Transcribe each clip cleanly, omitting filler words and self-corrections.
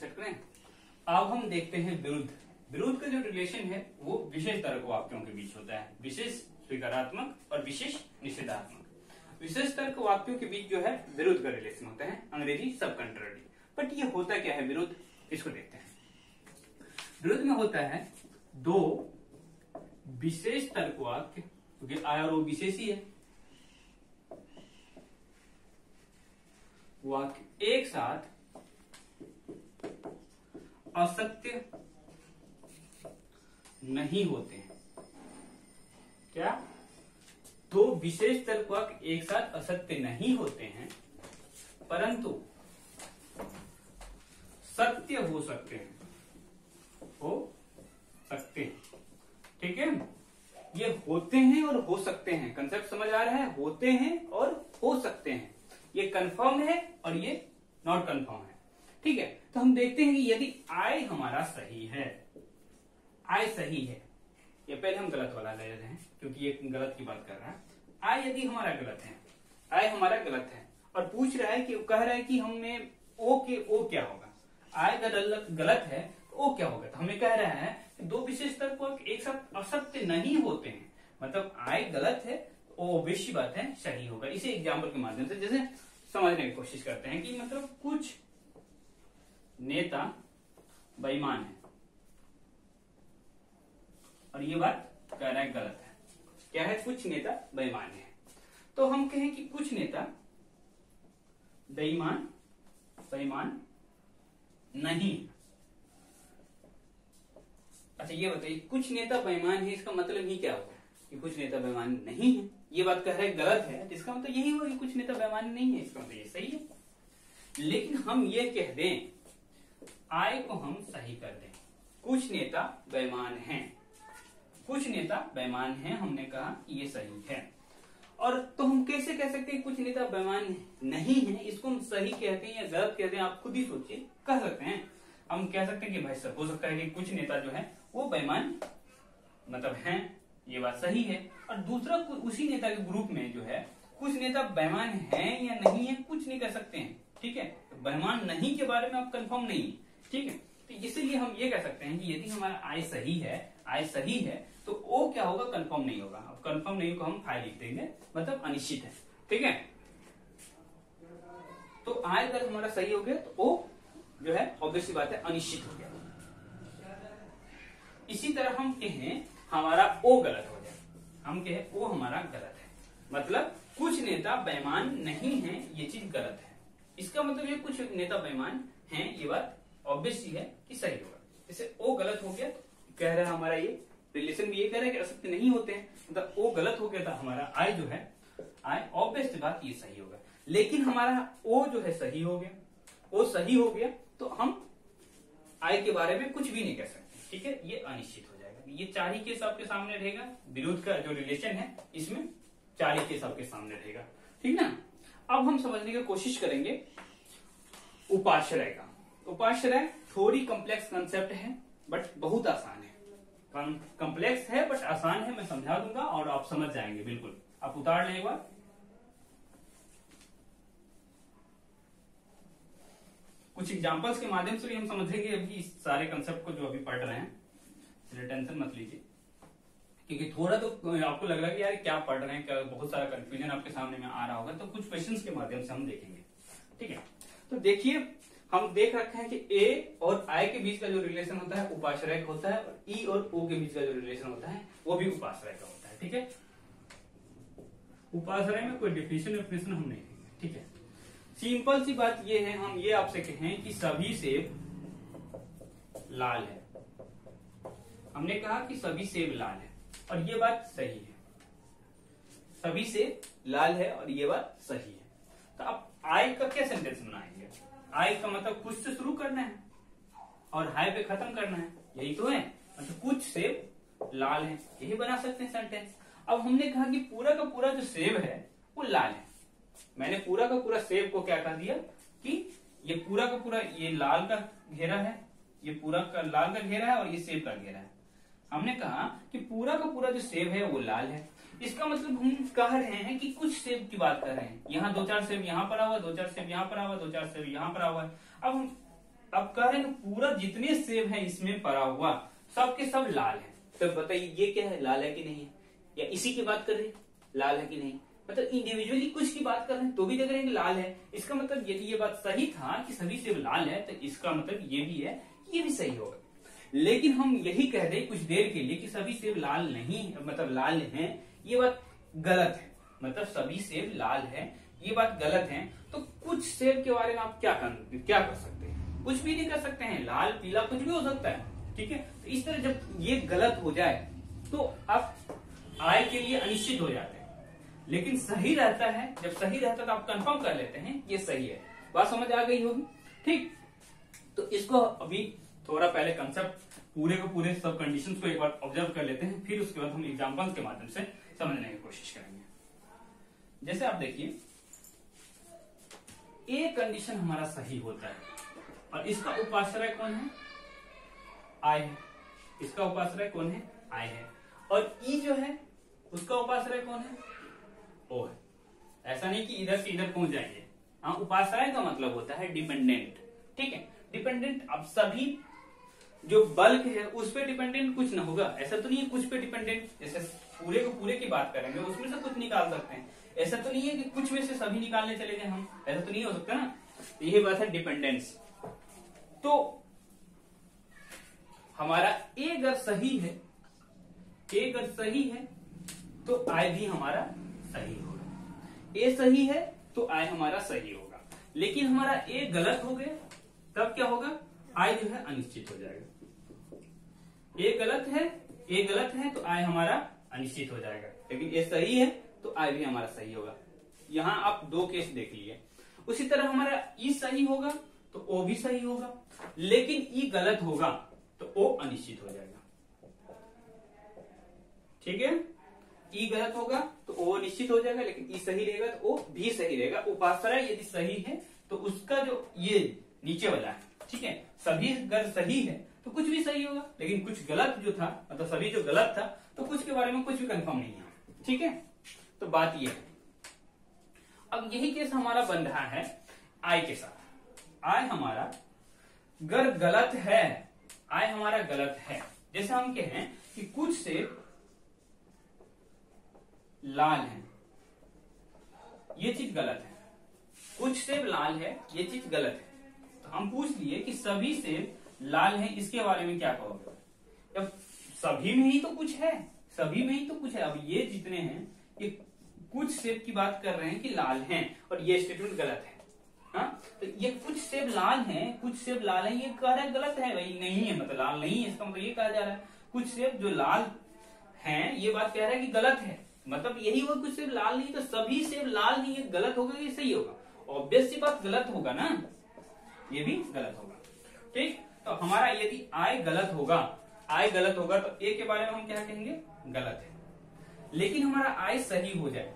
Set करें। अब हम देखते हैं विरुद्ध। विरुद्ध का जो रिलेशन है वो विशेष तर्क वाक्यों के बीच होता है, विशेष स्वीकारात्मक और विशेष निषेधात्मक। विशेष तर्क वाक्यों के बीच जो है विरुद्ध का रिलेशन होता है, अंग्रेजी सब कंट्रारी। बट ये होता क्या है विरुद्ध, इसको देखते हैं। विरुद्ध में होता है दो विशेष तर्क वाक्य, क्योंकि आय और वो विशेष ही है, वाक्य एक साथ असत्य नहीं होते हैं। क्या? दो विशेष तर्क वाक्य एक साथ असत्य नहीं होते हैं, परंतु सत्य हो सकते हैं, हो सकते हैं। ठीक है, ये होते हैं और हो सकते हैं, कंसेप्ट समझ आ रहा है? होते हैं और हो सकते हैं, ये कंफर्म है और ये नॉट कंफर्म है। ठीक है, तो हम देखते हैं कि यदि आय हमारा सही है, आय सही है, ये पहले हम गलत वाला ले रहे हैं क्योंकि ये गलत की बात कर रहा है। आय यदि हमारा गलत है, आय हमारा गलत है और पूछ रहा है कि कह रहा है कि हमें ओ के ओ क्या होगा। आय गलत है तो ओ क्या होगा, तो हमें कह रहा है कि दो विशेष तर्क एक साथ असत्य नहीं होते हैं, मतलब आय गलत है तो ओ ऑब्वियस बात है सही होगा। इसे एग्जाम्पल के माध्यम से जैसे समझने की कोशिश करते हैं कि मतलब कुछ नेता बेईमान है और ये बात कह रहा है गलत है। क्या है? कुछ नेता बेईमान है। तो हम कहें कि कुछ नेता बेईमान नहीं। अच्छा ये बताइए, कुछ नेता बेईमान है, इसका मतलब ही क्या होगा कि कुछ नेता बेईमान नहीं है। ये बात कह रहा है गलत है, इसका मतलब यही होगा कि कुछ नेता बेईमान नहीं है, इसका मतलब ये सही है। लेकिन हम ये कह दें, आय को हम सही कर दें, कुछ नेता बेईमान हैं, कुछ नेता बेईमान हैं, हमने कहा ये सही है। और तो हम कैसे कह सकते हैं कुछ नेता बेईमान नहीं है, इसको हम सही कहते हैं या गलत कहते हैं, आप खुद ही सोचिए। कह सकते हैं, हम कह सकते हैं कि भाई सब हो सकता है कि कुछ नेता जो है वो बेईमान मतलब हैं, ये बात सही है। और दूसरा उसी नेता के ग्रुप में जो है कुछ नेता बेईमान हैं या नहीं है कुछ नहीं कह सकते हैं। ठीक है, तो बेईमान नहीं के बारे में आप कंफर्म नहीं है। ठीक है, तो इसीलिए हम ये कह सकते हैं कि यदि हमारा आय सही है तो ओ क्या होगा, कंफर्म नहीं होगा। अब कंफर्म नहीं को हम फाइल लिख देंगे, मतलब अनिश्चित है। ठीक है, तो आय अगर हमारा सही हो गया तो ओ जो है ऑब्वियसली बात है अनिश्चित हो गया। इसी तरह हम कहें हमारा ओ गलत हो जाए, हम कहें ओ हमारा गलत है, मतलब कुछ नेता बेईमान नहीं है, ये चीज गलत है। इसका मतलब ये कुछ नेता बेईमान हैं, ये बात ऑब्वियस ही है कि सही होगा। जैसे ओ गलत हो गया तो कह रहा है हमारा ये रिलेशन भी ये कह रहा है कि असत्य नहीं होते हैं, मतलब ओ गलत हो गया था, हमारा आय जो है आय ऑब्वियस बात ये सही होगा। लेकिन हमारा ओ जो है सही हो गया, ओ सही हो गया तो हम आय के बारे में कुछ भी नहीं कह सकते। ठीक है, ये अनिश्चित हो जाएगा। ये चार ही केस आपके सामने रहेगा, विरुद्ध का जो रिलेशन है इसमें चार ही केस आपके सामने रहेगा। ठीक ना, अब हम समझने की कोशिश करेंगे उपाश्रय का। उपाश्रय थोड़ी कॉम्प्लेक्स कंसेप्ट है बट बहुत आसान है, कॉम्प्लेक्स है बट आसान है, मैं समझा दूंगा और आप समझ जाएंगे बिल्कुल। आप उतार लें एक बार। कुछ एग्जांपल्स के माध्यम से भी हम समझेंगे अभी इस सारे कंसेप्ट को जो अभी पढ़ रहे हैं, इसलिए टेंशन मत लीजिए, क्योंकि थोड़ा तो आपको लग रहा है कि यार क्या पढ़ रहे हैं, क्या बहुत सारा कंफ्यूजन आपके सामने में आ रहा होगा, तो कुछ क्वेश्चंस के माध्यम से हम देखेंगे। ठीक है, तो देखिए हम देख रखे हैं कि ए और आई के बीच का जो रिलेशन होता है उपाश्रय का होता है, और ई और ओ के बीच का जो रिलेशन होता है वो भी उपाश्रय का होता है। ठीक है, उपाश्रय में कोई डिफिनेशन हम नहीं देंगे। ठीक है, सिंपल सी बात ये है, हम ये आपसे कहें कि सभी सेब लाल है, हमने कहा कि सभी सेब लाल है और ये बात सही है, सभी सेब लाल है और ये बात सही है। तो अब आई का क्या सेंटेंस बनाएंगे? आई का मतलब कुछ से शुरू करना है और हाई पे खत्म करना है, यही तो है, मतलब कुछ सेब लाल है, यही बना सकते हैं सेंटेंस। अब हमने कहा कि पूरा का पूरा जो सेब है वो लाल है, मैंने पूरा का पूरा सेब को क्या कह दिया कि ये पूरा का पूरा ये लाल का घेरा है, ये पूरा का लाल का घेरा है और ये सेब का घेरा है। हमने कहा कि पूरा का पूरा जो सेब है वो लाल है, इसका मतलब हम कह रहे हैं कि कुछ सेब की बात कर रहे हैं। यहाँ दो चार सेब यहाँ पर हुआ, दो चार सेब यहाँ पर हुआ, दो चार सेब यहाँ पर हुआ। अब कह रहे हैं पूरा जितने सेब हैं इसमें पड़ा हुआ सब के सब लाल हैं। तो बताइए ये क्या है, लाल है कि नहीं है, या इसी की बात कर रहे हैं लाल है कि नहीं, मतलब इंडिविजुअली कुछ की बात कर रहे हैं तो भी देख रहे हैं कि लाल है। इसका मतलब यदि ये बात सही था कि सभी सेब लाल है तो इसका मतलब ये भी है कि ये भी सही होगा। लेकिन हम यही कह रहे कुछ देर के लिए कि सभी सेब लाल नहीं, मतलब लाल हैं, ये बात गलत है। मतलब सभी सेब लाल है ये बात गलत है। तो कुछ सेब के बारे में आप क्या कर सकते हैं, कुछ भी नहीं कर सकते हैं, लाल पीला कुछ भी हो सकता है, ठीक है। तो इस तरह जब ये गलत हो जाए तो आप आय के लिए अनिश्चित हो जाते हैं। लेकिन सही रहता है, जब सही रहता है तो आप कंफर्म कर लेते हैं ये सही है। बात समझ आ गई होगी, ठीक। तो इसको अभी थोड़ा पहले कंसेप्ट पूरे को पूरे सब कंडीशंस को एक बार ऑब्जर्व कर लेते हैं, फिर उसके बाद हम एग्जांपल्स के माध्यम से समझने की कोशिश करेंगे। जैसे आप देखिए ए कंडीशन हमारा सही होता है और इसका उपाश्रय कौन है, आय है। इसका उपाश्रय कौन है, आय है। और ई जो है उसका उपाश्रय कौन है, ओ है। ऐसा नहीं कि इधर से इधर पहुंच जाएंगे। हाँ, उपाश्रय का मतलब होता है डिपेंडेंट, ठीक है। डिपेंडेंट अब सभी जो बल्क है उस पे डिपेंडेंट कुछ ना होगा, ऐसा तो नहीं है कुछ पे डिपेंडेंट। जैसे पूरे को पूरे की बात करेंगे उसमें से कुछ निकाल सकते हैं, ऐसा तो नहीं है कि कुछ में से सभी निकालने चले जाए हम, ऐसा तो नहीं हो सकता ना। यही बात है डिपेंडेंस। तो हमारा ए अगर सही है, ए अगर सही है तो आय भी हमारा सही होगा। ए सही है तो आय हमारा सही होगा। लेकिन हमारा ए गलत हो गया तब क्या होगा, आय जो है अनिश्चित हो जाएगा। ए गलत है तो आय हमारा अनिश्चित हो जाएगा। लेकिन ए सही है तो आय भी हमारा सही होगा। यहां आप दो केस देख लिए। उसी तरह हमारा ई सही होगा तो ओ भी सही होगा, लेकिन ई गलत होगा तो ओ अनिश्चित हो जाएगा, ठीक है। ई गलत होगा तो ओ निश्चित हो जाएगा, लेकिन ई सही रहेगा तो ओ भी सही रहेगा। उपाश्रय यदि सही है तो उसका जो ये नीचे वाला है, ठीक है, सभी अगर सही है तो कुछ भी सही होगा। लेकिन कुछ गलत जो था, मतलब सभी जो गलत था तो कुछ के बारे में कुछ भी कंफर्म नहीं है, ठीक है। तो बात ये है। अब यही केस हमारा बन रहा है आय के साथ। आय हमारा अगर गलत है, आय हमारा गलत है, जैसे हम कहें कि कुछ सेब लाल है, ये चीज गलत है। कुछ सेब लाल है, ये चीज गलत है। तो हम पूछ लिए कि सभी सेब लाल हैं, इसके बारे में क्या कहोगे। जब सभी में ही तो कुछ है, सभी में ही तो कुछ है। अब ये जितने हैं ये कुछ सेब की बात कर रहे हैं कि लाल हैं, और ये स्टेटमेंट गलत है। हाँ, तो ये कुछ सेब लाल हैं, कुछ सेब लाल हैं, ये कह रहा है गलत है भाई, नहीं है, मतलब लाल नहीं है, इसका मतलब ये कहा जा रहा है कुछ सेब जो लाल हैं, ये बात कह रहा है कि गलत है। मतलब यही हुआ, कुछ सेब लाल नहीं तो सभी सेब लाल नहीं, ये गलत होगा, ये सही होगा। ऑब्वियस सी बात गलत होगा ना, ये भी गलत होगा, ठीक। तो हमारा यदि आय गलत होगा, आय गलत होगा तो ए के बारे में हम क्या कहेंगे, गलत है। लेकिन हमारा आय सही हो जाए,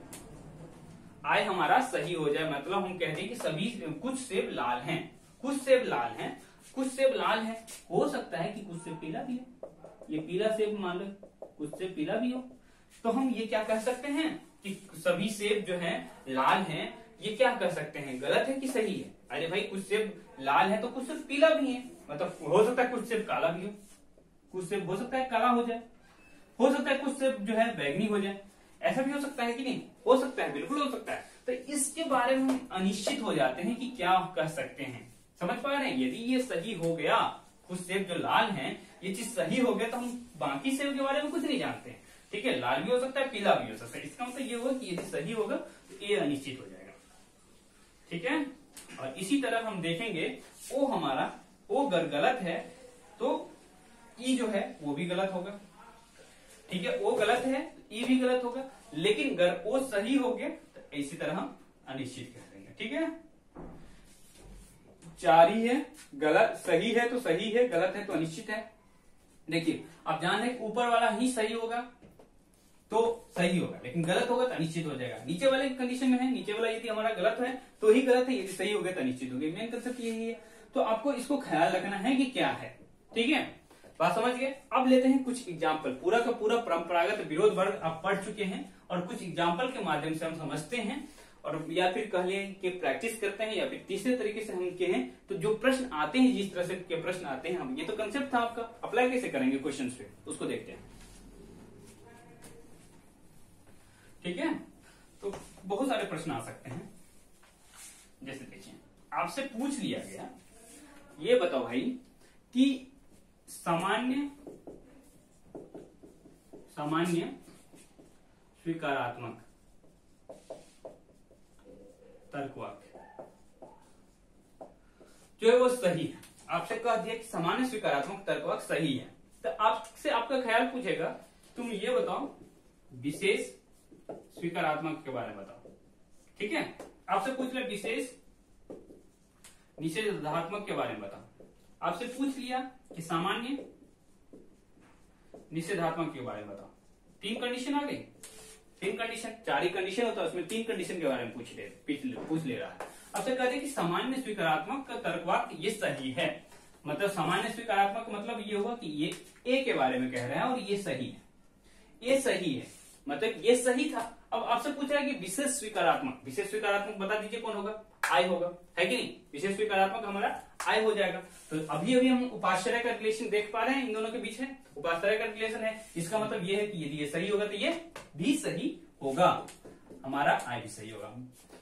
आय हमारा सही हो जाए, मतलब हम कह दें कि सभी कुछ सेब लाल हैं, कुछ सेब लाल हैं, कुछ सेब लाल हैं। हो सकता है कि कुछ सेब पीला भी है, ये पीला सेब मान लो, कुछ सेब पीला भी हो। तो हम ये क्या कह सकते हैं कि सभी सेब जो हैं लाल हैं, ये क्या कह सकते हैं, गलत है कि सही है। अरे भाई कुछ सेब लाल है तो कुछ सेब पीला भी है, मतलब हो सकता है कुछ सेब काला भी हो, कुछ सेब हो सकता है काला हो जाए, हो सकता है कुछ सेब जो है बैगनी हो जाए, ऐसा भी हो सकता है कि नहीं, हो सकता है, बिल्कुल हो सकता है। तो इसके बारे में हम अनिश्चित हो जाते हैं कि क्या कह सकते हैं। समझ पा रहे हैं, यदि ये सही हो गया, कुछ सेब जो लाल हैं ये चीज सही हो गया, तो हम बाकी सेब के बारे में कुछ नहीं जानते हैं, ठीक है। लाल भी हो सकता है, पीला भी हो सकता है। इसका मतलब ये होगा कि यदि सही होगा तो ये अनिश्चित हो जाएगा, ठीक है। और इसी तरह हम देखेंगे ओ हमारा, ओ अगर गलत है तो ई जो है वो भी गलत होगा, ठीक है। ओ गलत है, ई भी गलत होगा। लेकिन अगर ओ सही हो गया तो इसी तरह हम अनिश्चित कह देंगे, ठीक है। चार ही है, गलत सही है तो सही है, गलत है तो अनिश्चित है। देखिए आप जान रहे ऊपर वाला ही सही होगा तो सही होगा, लेकिन गलत होगा तो अनिश्चित हो जाएगा। नीचे वाले कंडीशन में है, नीचे वाला यदि हमारा गलत है तो ही गलत है, यदि सही हो गया तो अनिश्चित हो गया। मेन कंसेप्ट यही है। तो आपको इसको ख्याल रखना है कि क्या है, ठीक है। बात समझ गए। अब लेते हैं कुछ एग्जाम्पल। पूरा का पूरा परंपरागत विरोध वर्ग आप पढ़ चुके हैं और कुछ एग्जाम्पल के माध्यम से हम समझते हैं और या फिर कह लें कि प्रैक्टिस करते हैं, या फिर तीसरे तरीके से हम कहें तो जो प्रश्न आते हैं, जिस तरह से के प्रश्न आते हैं, हम ये तो कंसेप्ट था आपका, अप्लाई कैसे करेंगे क्वेश्चन पे उसको देखते हैं। ठीक है, तो बहुत सारे प्रश्न आ सकते हैं। जैसे देखिए आपसे पूछ लिया गया, ये बताओ भाई कि सामान्य स्वीकारात्मक तर्कवाक्य जो है वो सही है। आपसे कह दिया कि सामान्य स्वीकारात्मक तर्कवाक्य सही है, तो आपसे आपका ख्याल पूछेगा तुम ये बताओ विशेष स्वीकारात्मक के बारे में बताओ। ठीक है, आपसे पूछ लिया विशेष निषेधात्मक के बारे में बताओ। आपसे पूछ लिया कि सामान्य निषेधात्मक के बारे में बताओ। 3 कंडीशन आ गई, 3 कंडीशन, 4 ही कंडीशन होता है, उसमें 3 कंडीशन के बारे में पूछ ले रहा है। आपसे कहते हैं कि सामान्य स्वीकारात्मक का तर्कवाक्य ये सही है। मतलब सामान्य स्वीकारात्मक मतलब ये होगा कि ये ए के बारे में कह रहे हैं और ये सही है, ये सही है, मतलब ये सही था। अब आपसे पूछ रहा है कि विशेष स्वीकारात्मक, विशेष स्वीकारात्मक बता दीजिए कौन होगा, आई होगा, है कि नहीं। विशेष स्वीकारात्मक हमारा आई हो जाएगा। तो अभी अभी हम उपाश्रय का रिलेशन देख पा रहे हैं, इन दोनों के बीच में उपाश्रय का रिलेशन है। इसका मतलब ये है कि यदि ये सही होगा तो ये भी सही होगा, हमारा आई भी सही होगा,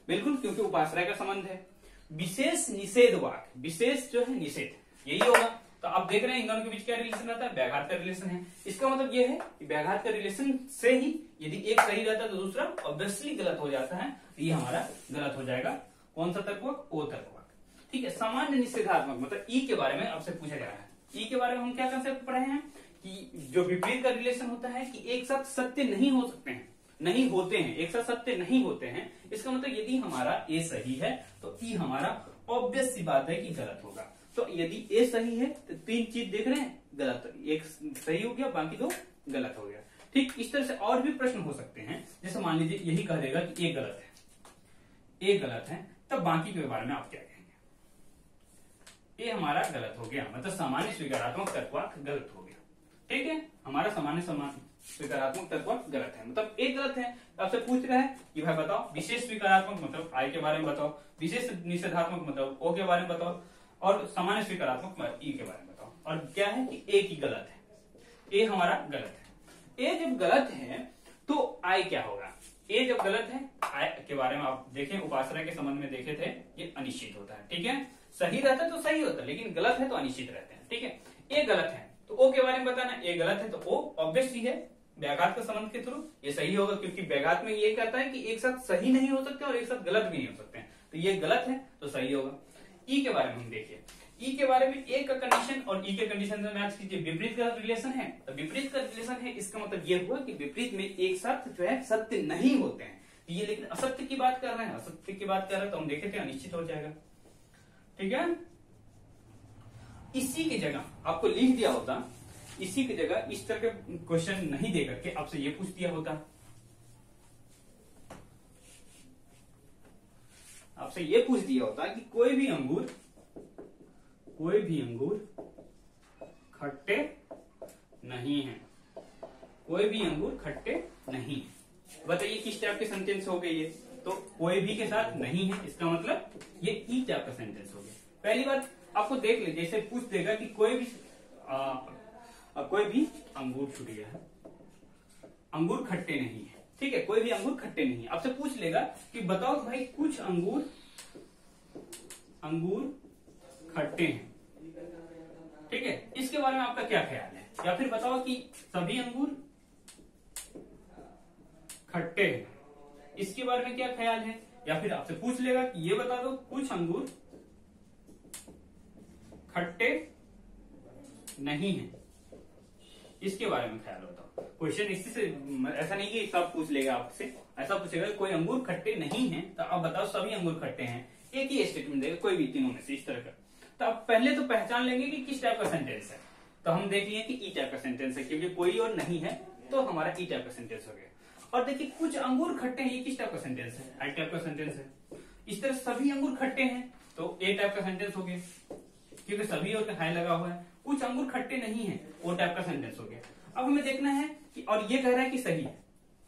बिल्कुल, क्योंकि उपाश्रय का संबंध है। विशेष निषेध वाक्य, विशेष जो है निषेध, यही होगा। तो आप देख रहे हैं इन दोनों के बीच क्या रिलेशन रहता है, व्याघात का रिलेशन है। इसका मतलब ये है कि व्याघात का रिलेशन से ही यदि एक सही रहता है तो दूसरा ऑब्वियसली गलत हो जाता है, तो ये हमारा गलत हो जाएगा। कौन सा तर्कवाक्य, ओ तर्कवाक्य। ठीक है, सामान्य निषेधात्मक मतलब ई के बारे में आपसे पूछा जा रहा है। ई के बारे में हम क्या कंसेप्ट पढ़े हैं कि जो विपरीत का रिलेशन होता है कि एक साथ सत्य नहीं हो सकते हैं, नहीं होते हैं, एक साथ सत्य नहीं होते हैं। इसका मतलब यदि हमारा ए सही है तो ई हमारा ऑब्वियस सी बात है कि गलत होगा। तो यदि ए सही है तो 3 चीज देख रहे हैं गलत, एक सही हो गया, बाकी 2 गलत हो गया। ठीक, इस तरह से और भी प्रश्न हो सकते हैं। जैसे मान लीजिए यही कह देगा कि ए गलत है, ए गलत है, तब बाकी के बारे में आप क्या कहेंगे। ए हमारा गलत हो गया, मतलब सामान्य स्वीकारात्मक तर्कवाक्य गलत हो गया। ठीक है, हमारा सामान्य स्वीकारात्मक तर्कवाक्य गलत है, मतलब ए गलत है। आपसे पूछ रहा है कि भाई बताओ विशेष स्वीकारात्मक मतलब आई के बारे में बताओ, विशेष निषेधात्मक मतलब ओ के बारे में बताओ, और सामान्य स्वीकारात्मक ई के बारे में बताओ। और क्या है कि ए की गलत है, ए हमारा गलत है। ए जब गलत है तो आई क्या होगा, ए जब गलत है, आई के बारे में आप देखें, उपासना के संबंध में देखे थे, ये अनिश्चित होता है। ठीक है, सही रहता है तो सही होता है, लेकिन गलत है तो अनिश्चित रहते हैं। ठीक है, ए गलत है तो ओ के बारे में बताना, ए गलत है तो ओ ऑब्वियसली है, व्याघात के संबंध के थ्रू ये सही होगा, क्योंकि व्याघात में ये कहता है कि एक साथ सही नहीं हो सकते और एक साथ गलत भी नहीं हो सकते हैं, तो ये गलत है तो सही होगा। ई के बारे में हम देखिए, ई के बारे में ए का कंडीशन और ई के कंडीशन में मैच कीजिए। विपरीत का रिलेशन है, तो विपरीत का रिलेशन है, इसका मतलब ये हुआ कि विपरीत में एक साथ जो है सत्य नहीं होते हैं। ये लेकिन असत्य की बात कर रहे हैं, असत्य की बात कर रहे हैं, तो हम देखे थे अनिश्चित हो जाएगा। ठीक है, इसी की जगह आपको लिख दिया होता, इसी की जगह इस तरह के क्वेश्चन नहीं दे करके आपसे ये पूछ दिया होता, आपसे ये पूछ दिया होता कि कोई भी अंगूर खट्टे नहीं है, कोई भी अंगूर खट्टे नहीं है। बताइए किस टाइप के सेंटेंस हो गए ये, तो कोई भी के साथ नहीं है, इसका मतलब ये ई टाइप का सेंटेंस हो गया। पहली बात आपको देख ले, जैसे पूछ देगा कि कोई भी अंगूर छूट गया है, अंगूर खट्टे नहीं है। ठीक है, कोई भी अंगूर खट्टे नहीं है। आपसे पूछ लेगा कि बताओ तो भाई कुछ अंगूर खट्टे हैं। ठीक है, इसके बारे में आपका क्या ख्याल है, या फिर बताओ कि सभी अंगूर खट्टे हैं, इसके बारे में क्या ख्याल है। या फिर आपसे पूछ लेगा कि ये बता दो कुछ अंगूर खट्टे नहीं है, इसके बारे में ख्याल बताओ। क्वेश्चन इसी से ऐसा नहीं कि सब पूछ लेगा आपसे, ऐसा पूछेगा कोई अंगूर खट्टे नहीं है तो आप बताओ सभी अंगूर खट्टे हैं, एक ही स्टेटमेंट देगा, कोई भी तीनों में से इस तरह का। तो आप पहले तो पहचान लेंगे कि किस टाइप का सेंटेंस है, तो हम देख लिए कि ई टाइप का सेंटेंस है, क्योंकि कोई और नहीं है तो हमारा ई टाइप का सेंटेंस हो गया। और देखिए कुछ अंगूर खट्टे हैं, ये किस टाइप का सेंटेंस है, आई टाइप का सेंटेंस है। इस तरह सभी अंगूर खट्टे हैं तो ए टाइप का सेंटेंस हो गया, क्योंकि सभी और हाई लगा हुआ है। कुछ अंगूर खट्टे नहीं है, ओ टाइप का सेंटेंस हो गया। अब हमें देखना है कि, और ये कह रहा है कि सही है,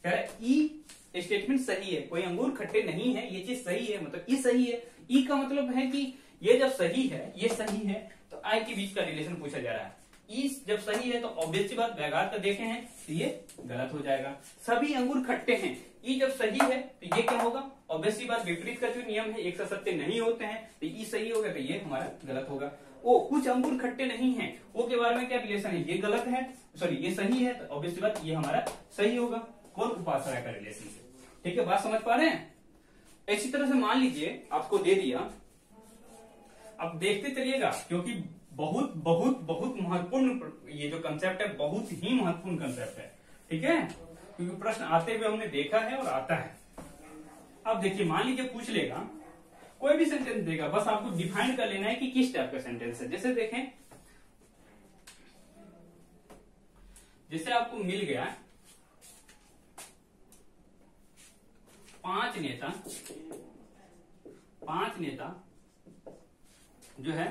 कह रहा है ई स्टेटमेंट सही है, कोई अंगूर खट्टे नहीं है, ये चीज सही है, मतलब ई सही है। ई का मतलब है कि ये जब सही है, ये सही है, तो आई के बीच का रिलेशन पूछा जा रहा है। ई जब सही है तो ऑब्वियस सी बात व्याघात का देखे हैं तो ये गलत हो जाएगा। सभी अंगूर खट्टे हैं, ई जब सही है तो ये क्या होगा, ऑब्वियस सी बात विपरीत का जो नियम है एक सत्य नहीं होते हैं, तो ई सही होगा तो ये हमारा गलत होगा। ओ कुछ अंगूर खट्टे नहीं है, वो के बारे में क्या रिलेशन है, ये गलत है, सॉरी ये सही है, तो ऑब्वियस सी बात ये हमारा सही होगा। कौन उपाश्रय का रिलेशन से, ठीक है, बात समझ पा रहे हैं। इसी तरह से मान लीजिए आपको दे दिया, अब देखते चलिएगा क्योंकि बहुत बहुत बहुत महत्वपूर्ण ये जो कंसेप्ट है, बहुत ही महत्वपूर्ण कंसेप्ट है, ठीक है, क्योंकि प्रश्न आते हुए हमने देखा है और आता है। अब देखिए मान लीजिए पूछ लेगा, कोई भी सेंटेंस देगा, बस आपको डिफाइन कर लेना है कि किस टाइप का सेंटेंस है। जैसे देखें, जैसे आपको मिल गया पांच नेता जो है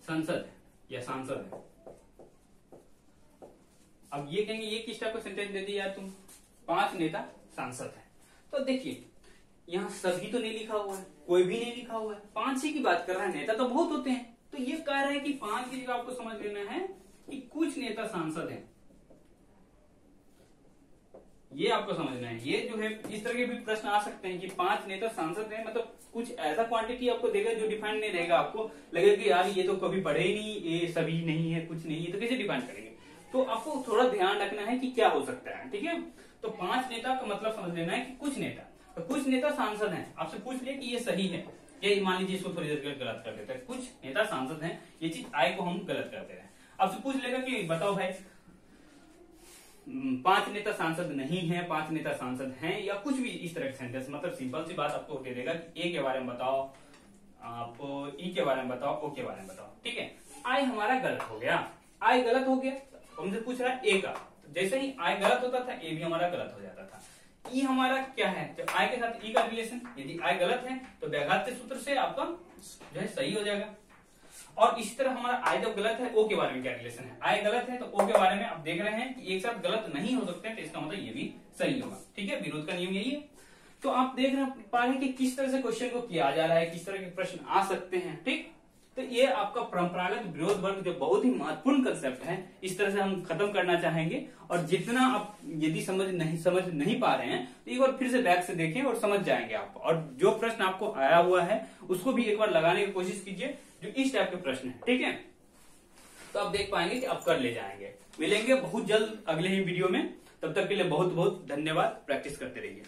संसद है या सांसद है। अब ये कहेंगे ये किस टाइप का सेंटेंस दे दिया यार तुम, 5 नेता सांसद है। तो देखिए यहां सभी तो नहीं लिखा हुआ है, कोई भी नहीं लिखा हुआ है, 5 ही की बात कर रहा है, नेता तो बहुत होते हैं। तो ये कह रहा है कि 5 की जगह आपको समझ लेना है कि कुछ नेता सांसद हैं, ये आपको समझना है। ये जो है इस तरह के भी प्रश्न आ सकते हैं कि 5 नेता सांसद हैं, मतलब कुछ ऐसा क्वांटिटी आपको देगा जो डिफाइन नहीं रहेगा, आपको लगेगा कि यार ये तो कभी पढ़े ही नहीं, ये सभी नहीं है, कुछ नहीं है, तो कैसे डिफाइन करेंगे। तो आपको थोड़ा ध्यान रखना है कि क्या हो सकता है, ठीक है। तो 5 नेता का मतलब समझ लेना है कि कुछ नेता, तो कुछ नेता सांसद हैं। आपसे पूछ लिया कि ये सही है, ये मान लीजिए इसको थोड़ी देर गलत कर देते हैं, कुछ नेता सांसद हैं, ये चीज आय को हम गलत करते हैं। आपसे पूछ लेगा कि बताओ भाई 5 नेता सांसद नहीं है, 5 नेता सांसद हैं, या कुछ भी इस तरह के सेंटेंस, मतलब सिंपल सी बात आपको दे देगा कि ए के बारे में बताओ, आप ई के बारे में बताओ, ओ के बारे में बताओ, ठीक है। आई हमारा गलत हो गया, आई गलत हो गया, हमसे पूछ रहा है ए का, जैसे ही आई गलत होता था ए भी हमारा गलत हो जाता था। ई हमारा क्या है, जब आई के साथ ई का रिलेशन, यदि आई गलत है तो व्याघात सूत्र से आपका जो है सही हो जाएगा। और इसी तरह हमारा आई जब गलत है, ओ के बारे में क्या रिलेशन है, आई गलत है तो ओ के बारे में आप देख रहे हैं कि एक साथ गलत नहीं हो सकते हैं, तो इसका मतलब ये भी सही होगा, ठीक है। विरोध का नियम यही है। तो आप देख पा रहे हैं कि किस तरह से क्वेश्चन को किया जा रहा है, किस तरह के प्रश्न आ सकते हैं, ठीक। तो ये आपका परंपरागत विरोध वर्ग जो बहुत ही महत्वपूर्ण कंसेप्ट है, इस तरह से हम खत्म करना चाहेंगे। और जितना आप यदि समझ नहीं पा रहे हैं तो एक बार फिर से बैक से देखें और समझ जाएंगे आप। और जो प्रश्न आपको आया हुआ है उसको भी एक बार लगाने की कोशिश कीजिए, जो इस टाइप के प्रश्न है, ठीक है। तो आप देख पाएंगे कि आप कर ले जाएंगे। मिलेंगे बहुत जल्द अगले ही वीडियो में, तब तक के लिए बहुत बहुत धन्यवाद। प्रैक्टिस करते रहिए।